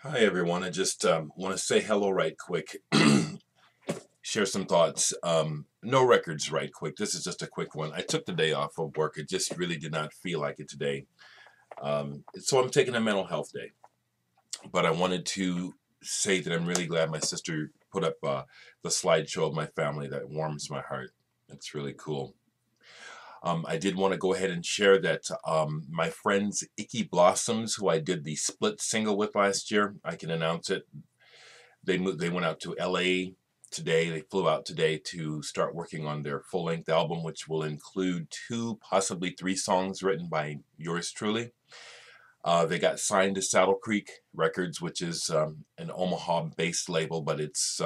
Hi everyone. I just want to say hello right quick. Share some thoughts. No records right quick. This is just a quick one. I took the day off of work. It just really did not feel like it today. So I'm taking a mental health day. But I wanted to say that I'm really glad my sister put up the slideshow of my family. That warms my heart. It's really cool. I did want to go ahead and share that my friends Icky Blossoms, who I did the split single with last year, I can announce it. They went out to LA today. They flew out today to start working on their full-length album, which will include 2, possibly 3 songs written by yours truly. They got signed to Saddle Creek Records, which is an Omaha-based label, but it's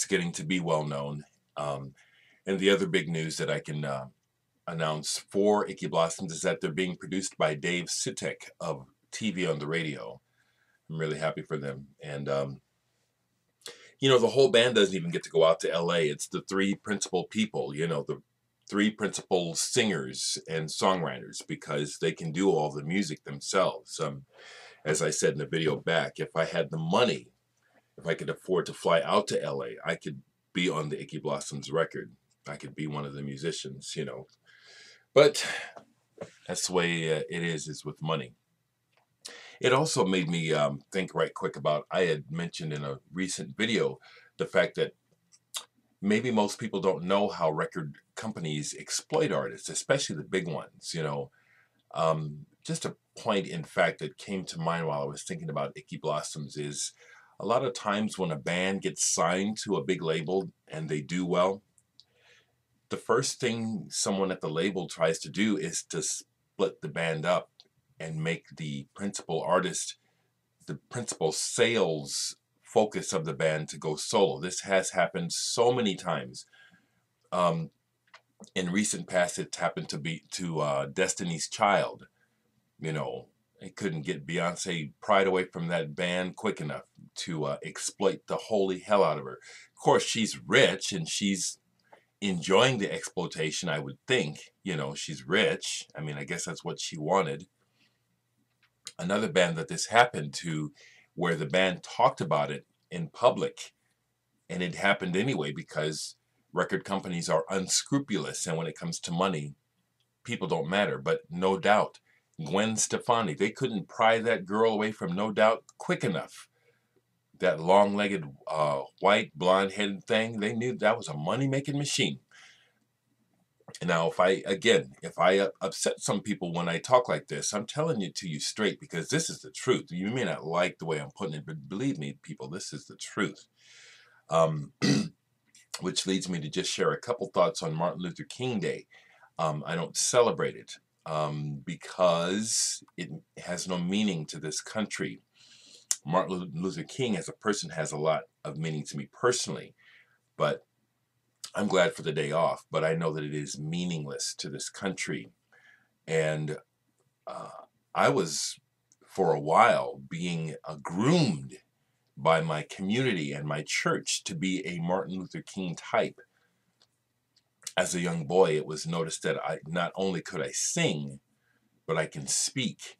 getting to be well known. And the other big news that I can announce for Icky Blossoms is that they're being produced by Dave Sitek of TV on the Radio. I'm really happy for them. And the whole band doesn't even get to go out to LA. It's the 3 principal people, the 3 principal singers and songwriters, because they can do all the music themselves. As I said in the video back, if I had the money, if I could afford to fly out to LA, I could be on the Icky Blossoms record. I could be one of the musicians. But that's the way it is with money. It also made me think right quick about, I had mentioned in a recent video, the fact that maybe most people don't know how record companies exploit artists, especially the big ones. Just a point, in fact, that came to mind while I was thinking about Icky Blossoms is a lot of times when a band gets signed to a big label and they do well, the first thing someone at the label tries to do is to split the band up and make the principal artist the principal sales focus of the band to go solo. This has happened so many times. In recent past, it's happened to Destiny's Child. They couldn't get Beyonce pried away from that band quick enough to exploit the holy hell out of her. Of course, she's rich and she's enjoying the exploitation, I would think. She's rich. I mean, I guess that's what she wanted. Another band that this happened to, where the band talked about it in public, and it happened anyway because record companies are unscrupulous, and when it comes to money, people don't matter. But No Doubt, Gwen Stefani, they couldn't pry that girl away from No Doubt quick enough. That long-legged, white, blonde-headed thing, they knew that was a money-making machine. Now, if I upset some people when I talk like this, I'm telling it to you straight, because this is the truth. You may not like the way I'm putting it, but believe me, people, this is the truth. Which leads me to just share a couple thoughts on Martin Luther King Day. I don't celebrate it because it has no meaning to this country. Martin Luther King as a person has a lot of meaning to me personally, but I'm glad for the day off, but I know that it is meaningless to this country. And I was, for a while, being groomed by my community and my church to be a Martin Luther King type. As a young boy, it was noticed that I not only could I sing, but I can speak,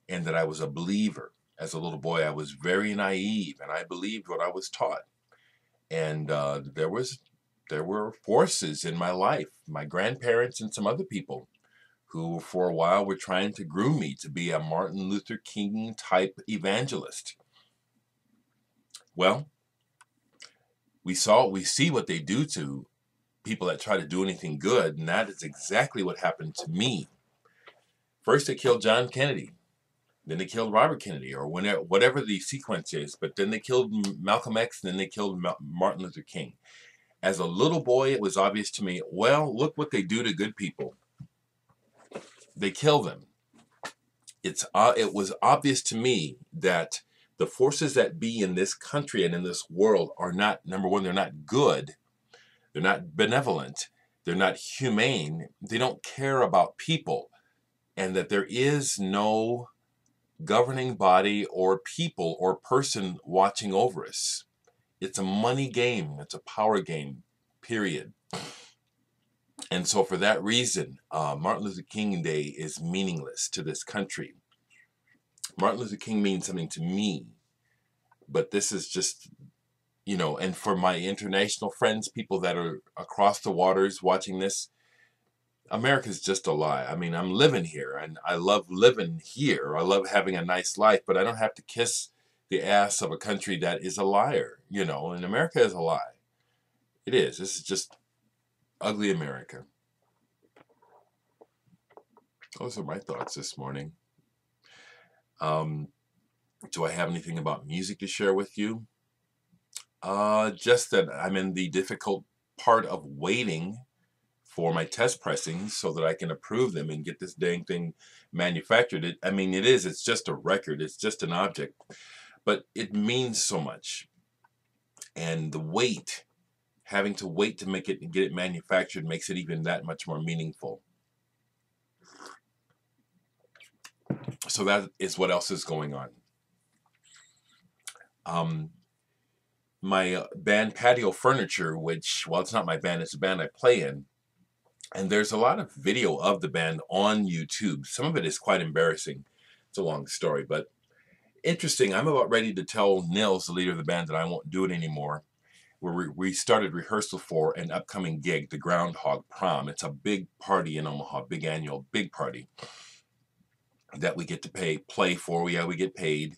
and that I was a believer. As a little boy, I was very naive, and I believed what I was taught. And there were forces in my life, my grandparents and some other people, who for a while were trying to groom me to be a Martin Luther King type evangelist. Well, we see what they do to people that try to do anything good, and that is exactly what happened to me. First they killed John Kennedy, then they killed Robert Kennedy, or whatever the sequence is, but then they killed Malcolm X, and then they killed Martin Luther King. As a little boy, it was obvious to me, well, look what they do to good people. They kill them. It was obvious to me that the forces that be in this country and in this world are not, number one, they're not good. They're not benevolent. They're not humane. They don't care about people. And that there is no governing body or people or person watching over us. It's a money game. It's a power game, period. And so for that reason, Martin Luther King Day is meaningless to this country. Martin Luther King means something to me, but this is just, you know, and for my international friends, people that are across the waters watching this, America's just a lie. I mean, I'm living here and I love living here. I love having a nice life, but I don't have to kiss the ass of a country that is a liar, you know, and America is a lie. It is. This is just ugly America. Those are my thoughts this morning. Do I have anything about music to share with you? Just that I'm in the difficult part of waiting for my test pressings so that I can approve them and get this dang thing manufactured. I mean, it's just a record. It's just an object, but it means so much. And the wait, having to wait to make it and get it manufactured makes it even that much more meaningful. So that is what else is going on. My band Patio Furniture, which, well, it's not my band, it's a band I play in. And there's a lot of video of the band on YouTube. Some of it is quite embarrassing. It's a long story, but interesting. I'm about ready to tell Nils, the leader of the band, that I won't do it anymore. We started rehearsal for an upcoming gig, the Groundhog Prom. It's a big party in Omaha, big annual, big party that we get to play for. We get paid.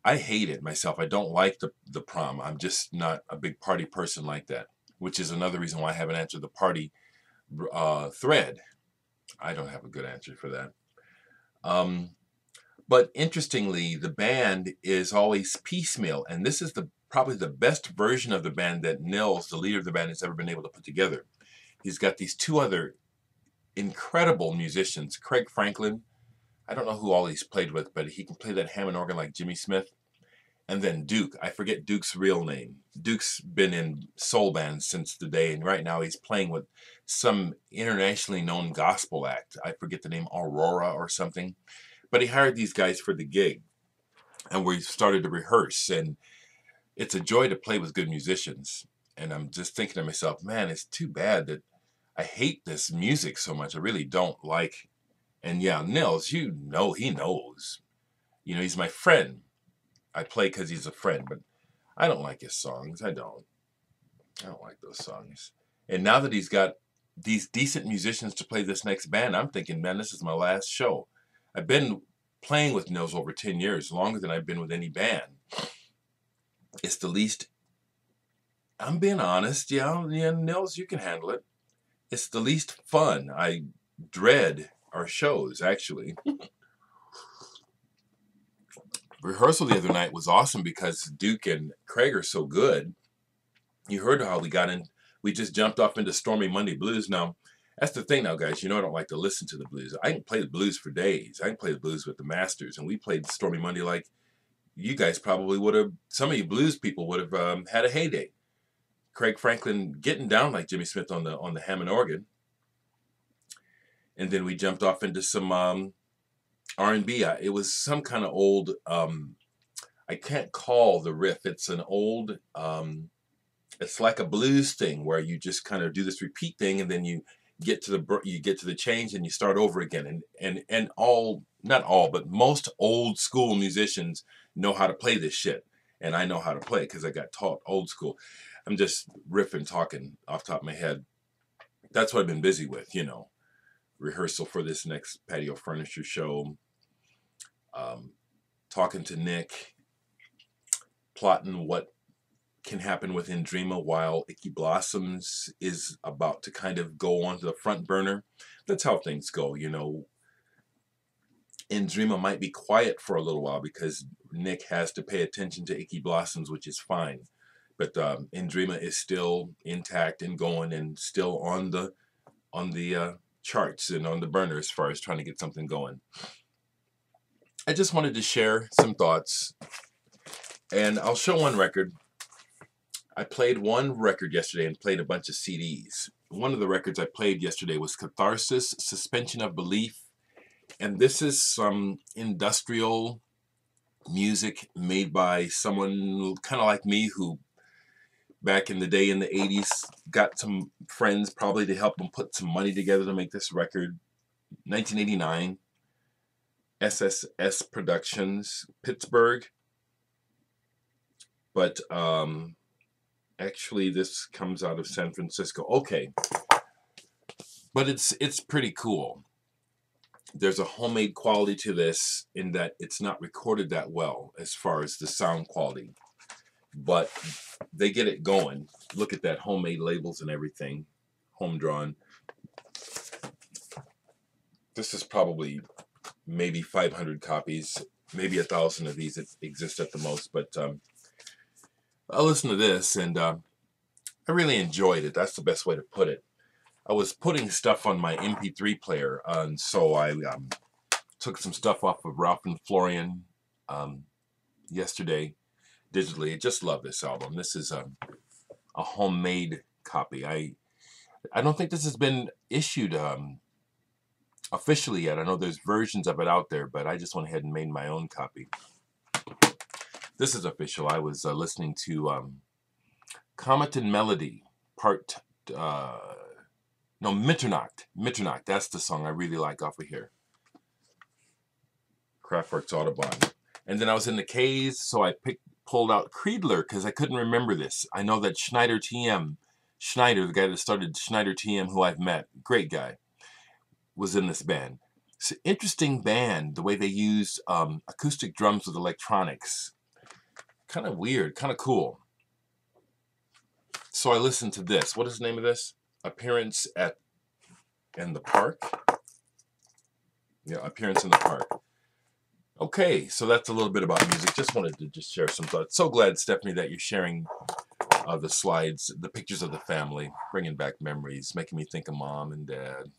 I hate it myself. I don't like the prom. I'm just not a big party person like that, which is another reason why I haven't answered the party thread. I don't have a good answer for that. But interestingly, the band is always piecemeal, and this is probably the best version of the band that Nils, the leader of the band, has ever been able to put together. He's got these two other incredible musicians, Craig Franklin. I don't know who all he's played with, but he can play that Hammond organ like Jimmy Smith. And then Duke. I forget Duke's real name. Duke's been in soul bands since the day, and right now he's playing with some internationally known gospel act. I forget the name, Aurora or something. But he hired these guys for the gig, and we started to rehearse, and it's a joy to play with good musicians. And I'm just thinking to myself, man, it's too bad that I hate this music so much. I really don't like. And yeah, Nils, you know, he knows. You know, he's my friend. I play because he's a friend, but I don't like his songs. I don't like those songs. And now that he's got these decent musicians to play this next band, I'm thinking, man, this is my last show. I've been playing with Nils over 10 years, longer than I've been with any band. It's the least, I'm being honest, yeah, Nils, you can handle it. It's the least fun. I dread our shows, actually. Rehearsal the other night was awesome because Duke and Craig are so good. You heard how we got in. We just jumped off into Stormy Monday Blues. Now, that's the thing now, guys. You know I don't like to listen to the blues. I can play the blues for days. I can play the blues with the Masters. And we played Stormy Monday like you guys probably would have, some of you blues people would have had a heyday. Craig Franklin getting down like Jimmy Smith on the Hammond organ. And then we jumped off into some R&B. It was some kind of old, I can't call the riff. It's an old, it's like a blues thing where you just kind of do this repeat thing, and then you get to the change and you start over again. And all, not all, but most old school musicians know how to play this shit. And I know how to play it because I got taught old school. I'm just riffing, talking off the top of my head. That's what I've been busy with, you know. Rehearsal for this next Patio Furniture show. Talking to Nick. Plotting what can happen with Indrima while Icky Blossoms is about to kind of go onto the front burner. That's how things go, you know. Indrima might be quiet for a little while because Nick has to pay attention to Icky Blossoms, which is fine. But Indrima is still intact and going and still on the charts and on the burner as far as trying to get something going. I just wanted to share some thoughts, and I'll show one record. I played one record yesterday and played a bunch of CDs. One of the records I played yesterday was Catharsis, Suspension of Belief, and this is some industrial music made by someone kind of like me who back in the day in the 80s got some friends probably to help them put some money together to make this record. 1989. SSS Productions, Pittsburgh. But actually this comes out of San Francisco. Okay. But it's pretty cool. There's a homemade quality to this in that it's not recorded that well as far as the sound quality. But they get it going. Look at that, homemade labels and everything. Home drawn. This is probably maybe 500 copies, maybe 1,000 of these that exist at the most. But I listened to this and I really enjoyed it. That's the best way to put it. I was putting stuff on my MP3 player, and so I took some stuff off of Ralph and Florian yesterday digitally. I just love this album. This is a homemade copy. I don't think this has been issued officially yet. I know there's versions of it out there, but I just went ahead and made my own copy. This is official. I was listening to Comet and Melody, Mitternacht. Mitternacht, that's the song I really like off of here. Kraftwerk's Autobahn. And then I was in the K's, so I pulled out Creedler because I couldn't remember this. I know that Schneider, the guy that started Schneider TM, who I've met, great guy, was in this band. It's an interesting band, the way they use acoustic drums with electronics. Kind of weird, kind of cool. So I listened to this. What is the name of this? Appearance in the Park. Yeah, Appearance in the Park. Okay, so that's a little bit about music. Just wanted to share some thoughts. So glad, Stephanie, that you're sharing the slides, the pictures of the family, bringing back memories, making me think of Mom and Dad.